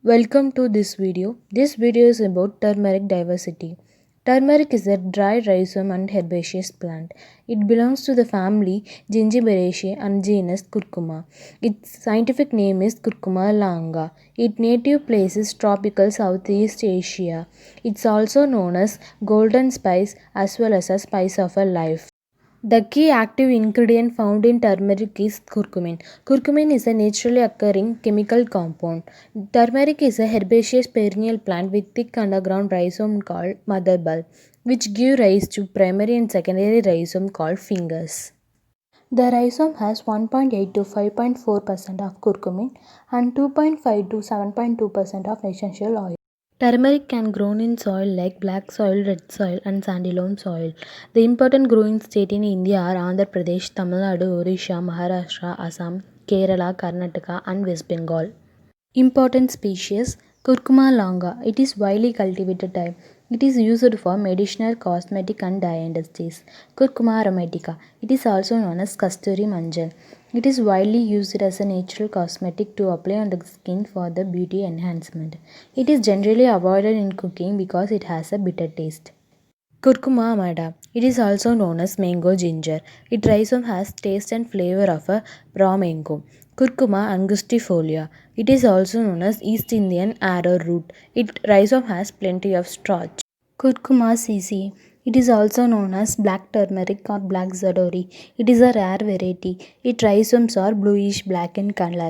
Welcome to this video. This video is about turmeric diversity. Turmeric is a dry rhizome and herbaceous plant. It belongs to the family Gingiberaceae and genus Curcuma. Its scientific name is Curcuma longa. Its native place is tropical Southeast Asia. It's also known as golden spice as well as a spice of a life. The key active ingredient found in turmeric is curcumin. Curcumin is a naturally occurring chemical compound. Turmeric is a herbaceous perennial plant with thick underground rhizome called mother bulb, which give rise to primary and secondary rhizome called fingers. The rhizome has 1.8 to 5.4% of curcumin and 2.5 to 7.2% of essential oil. Turmeric can grow in soil like black soil, red soil, and sandy loam soil. The important growing states in India are Andhra Pradesh, Tamil Nadu, Orissa, Maharashtra, Assam, Kerala, Karnataka, and West Bengal. Important species Curcuma longa. It is widely cultivated type. It is used for medicinal, cosmetic, and dye industries. Curcuma aromatica. It is also known as Kasturi manjal. It is widely used as a natural cosmetic to apply on the skin for the beauty enhancement. It is generally avoided in cooking because it has a bitter taste. Curcuma amada. It is also known as mango ginger. Its rhizome has taste and flavor of a raw mango. Curcuma angustifolia. It is also known as East Indian arrowroot. Its rhizome has plenty of starch. Curcuma cc. It is also known as black turmeric or black zadori. It is a rare variety. Its rhizomes are bluish black in color.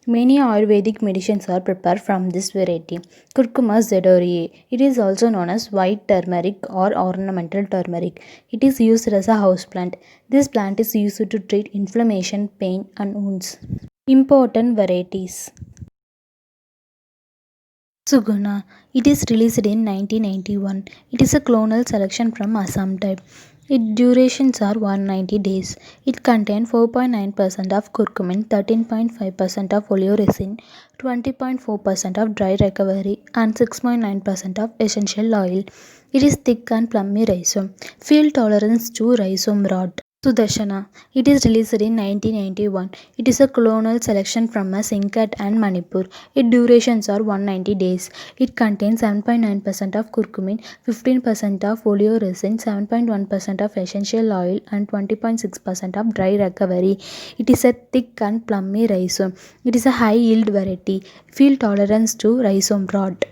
Many Ayurvedic medicines are prepared from this variety. Curcuma zadori. It is also known as white turmeric or ornamental turmeric. It is used as a houseplant. This plant is used to treat inflammation, pain, and wounds. Important varieties. Suguna. It is released in 1991. It is a clonal selection from Assam type. Its durations are 190 days. It contains 4.9% of curcumin, 13.5% of oleoresin, 20.4% of dry recovery, and 6.9% of essential oil. It is thick and plummy rhizome. Field tolerance to rhizome rot. Sudarshana. It is released in 1991. It is a clonal selection from a Sinkat and Manipur. Its durations are 190 days. It contains 7.9% of curcumin, 15% of oleoresin, 7.1% of essential oil, and 20.6% of dry recovery. It is a thick and plummy rhizome. It is a high yield variety. Field tolerance to rhizome rot.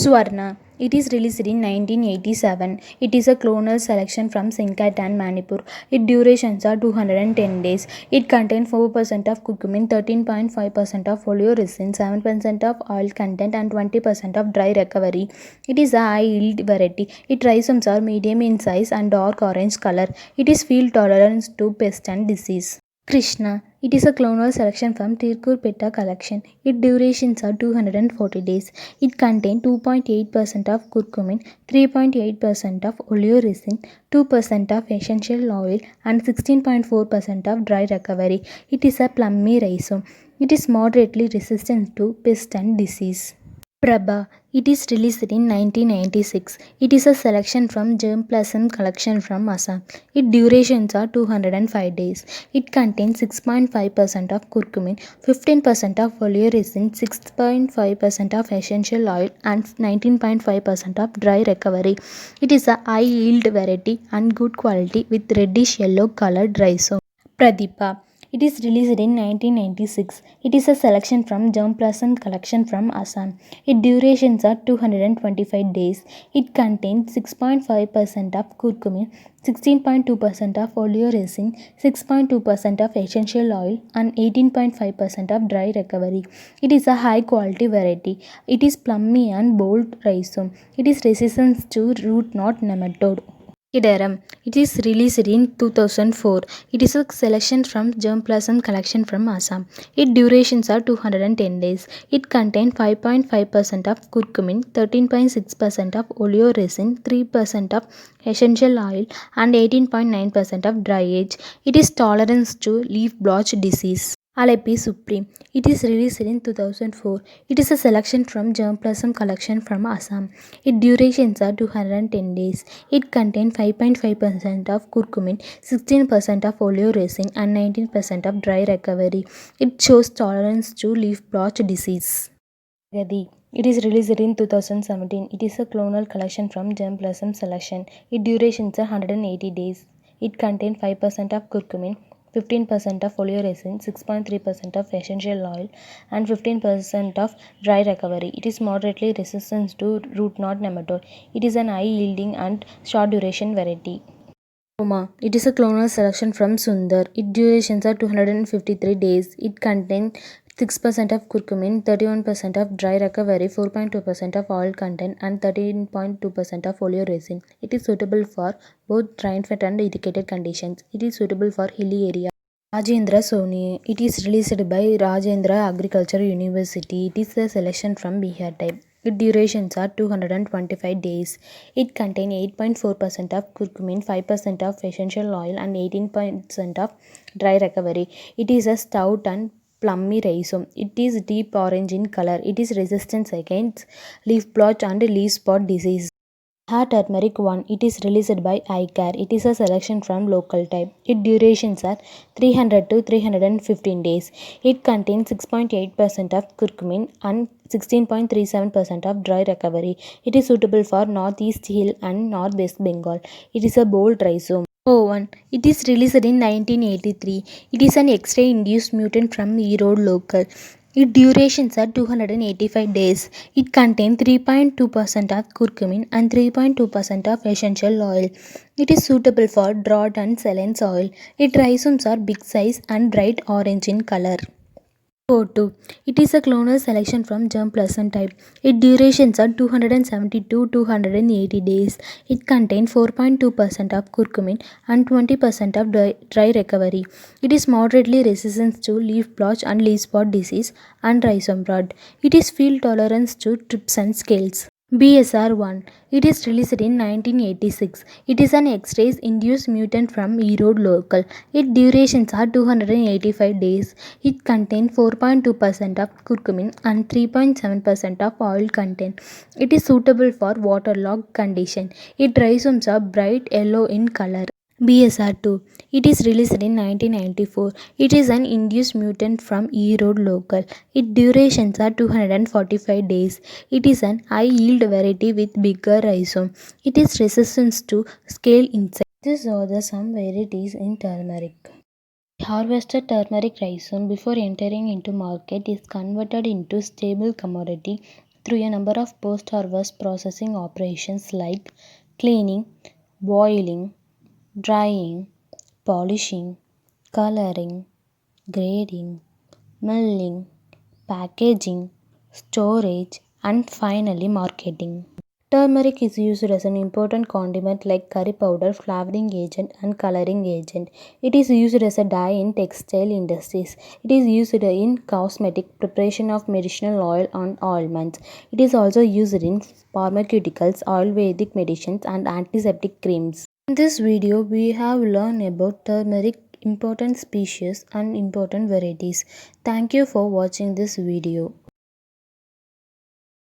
Swarna. It is released in 1987. It is a clonal selection from Sinkat and Manipur. Its durations are 210 days. It contains 4% of curcumin, 13.5% of oleoresin, 7% of oil content, and 20% of dry recovery. It is a high yield variety. Its rhizomes are medium in size and dark orange color. It is field tolerant to pest and disease. Krishna. It is a clonal selection from Tirkur Petta collection. Its durations are 240 days. It contains 2.8% of curcumin, 3.8% of oleoresin, 2% of essential oil, and 16.4% of dry recovery. It is a plummy rhizome. It is moderately resistant to pest and disease. Prabha. It is released in 1996. It is a selection from Germplasm collection from Assam. Its durations are 205 days. It contains 6.5% of curcumin, 15% of oleoresin, 6.5% of essential oil, and 19.5% of dry recovery. It is a high yield variety and good quality with reddish yellow colored rhizome. Pradeepa. It is released in 1996. It is a selection from Germplasm collection from Assam. Its durations are 225 days. It contains 6.5% of curcumin, 16.2% of oleoresin, 6.2% of essential oil, and 18.5% of dry recovery. It is a high quality variety. It is plummy and bold rhizome. It is resistant to root knot nematode. Kidaram. It is released in 2004. It is a selection from Germplasm collection from Assam. Its durations are 210 days. It contains 5.5% of curcumin, 13.6% of oleoresin, 3% of essential oil, and 18.9% of dry age. It is tolerant to leaf blotch disease. Alepi Supreme. It is released in 2004. It is a selection from Germplasm collection from Assam. Its durations are 210 days. It contains 5.5% of curcumin, 16% of oleoresin, and 19% of dry recovery. It shows tolerance to leaf blotch disease. Gadi. It is released in 2017. It is a clonal collection from Germplasm Selection. Its duration is 180 days. It contains 5% of curcumin, 15% of oleoresin, 6.3% of essential oil, and 15% of dry recovery. It is moderately resistant to root knot nematode. It is an high yielding and short duration variety. Roma. It is a clonal selection from Sundar. Its durations are 253 days. It contains 6% of curcumin, 31% of dry recovery, 4.2% of oil content, and 13.2% of oleoresin. It is suitable for both dry fat and irrigated conditions. It is suitable for hilly areas. Rajendra Soni. It is released by Rajendra Agriculture University. It is a selection from Bihar type. Its durations are 225 days. It contains 8.4% of curcumin, 5% of essential oil, and 18% of dry recovery. It is a stout and plummy rhizome. It is deep orange in color. It is resistant against leaf blotch and leaf spot disease. Ha Turmeric 1. It is released by iCare. It is a selection from local type. Its durations are 300 to 315 days. It contains 6.8% of curcumin and 16.37% of dry recovery. It is suitable for Northeast Hill and Northwest Bengal. It is a bold rhizome. Oh, 1. It is released in 1983. It is an X-ray induced mutant from Erode local. Its durations are 285 days. It contains 3.2% of curcumin and 3.2% of essential oil. It is suitable for drought and saline soil. Its rhizomes are big size and bright orange in color. 4.2. It is a clonal selection from germplasm type. Its durations are 272 to 280 days. It contains 4.2% of curcumin and 20% of dry recovery. It is moderately resistant to leaf blotch and leaf spot disease and rhizome rot. It is field tolerance to trips and scales. BSR 1. It is released in 1986. It is an X-rays induced mutant from Erode local. Its durations are 285 days. It contains 4.2% of curcumin and 3.7% of oil content. It is suitable for waterlogged condition. Its rhizomes are bright yellow in color. BSR2. It is released in 1994. It is an induced mutant from Erode local. Its durations are 245 days. It is an high yield variety with bigger rhizome. It is resistant to scale insects. These are some varieties in turmeric. Harvested turmeric rhizome before entering into market is converted into stable commodity through a number of post-harvest processing operations like cleaning, boiling, drying, polishing, coloring, grading, milling, packaging, storage, and finally marketing. Turmeric is used as an important condiment like curry powder, flavoring agent, and coloring agent. It is used as a dye in textile industries. It is used in cosmetic preparation of medicinal oil and ointments. It is also used in pharmaceuticals, Ayurvedic medicines, and antiseptic creams. In this video, we have learned about turmeric, important species, and important varieties. Thank you for watching this video.